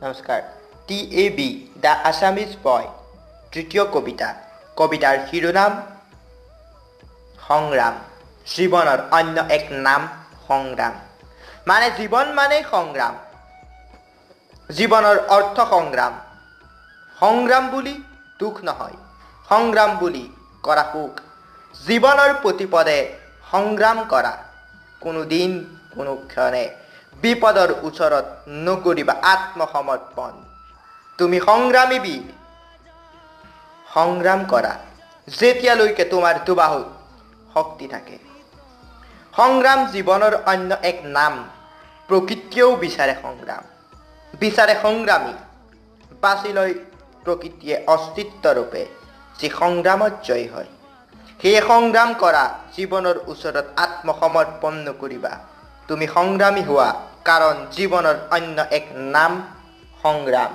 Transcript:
নমস্কাৰ। TAB the Assamese বয় তৃতীয় কবিতা। কবিতাৰ শিৰোনাম সংগ্ৰাম। জীৱনৰ অন্য এক নাম সংগ্ৰাম। মানে জীৱন মানে সংগ্ৰাম। জীৱনৰ অৰ্থ সংগ্ৰাম। সংগ্ৰাম বুলি দুখ নহয়, সংগ্ৰাম বুলি কৰা সুখ। জীৱনৰ প্ৰতিপদে সংগ্ৰাম কৰা। কোনো দিন কোনো ক্ষণে বিপদৰ ওচৰত নকৰিবা আত্মসমৰ্পণ। তুমি সংগ্ৰামী বীৰ। সংগ্ৰাম কৰা যেতিয়ালৈকে তোমাৰ দুবাহুত শক্তি থাকে। সংগ্ৰাম জীৱনৰ অন্য এক নাম। প্ৰকৃতিয়েও বিচাৰে সংগ্ৰাম, বিচাৰে সংগ্ৰামী। বাছি লৈ প্ৰকৃতিয়ে অস্তিত্বৰূপে যি সংগ্ৰামত জয়ী হয়। সেয়ে সংগ্ৰাম কৰা, জীৱনৰ ওচৰত আত্মসমৰ্পণ নকৰিবা। তুমি সংগ্ৰামী হোৱা, কাৰণ জীৱনৰ অন্য এক নাম সংগ্ৰাম।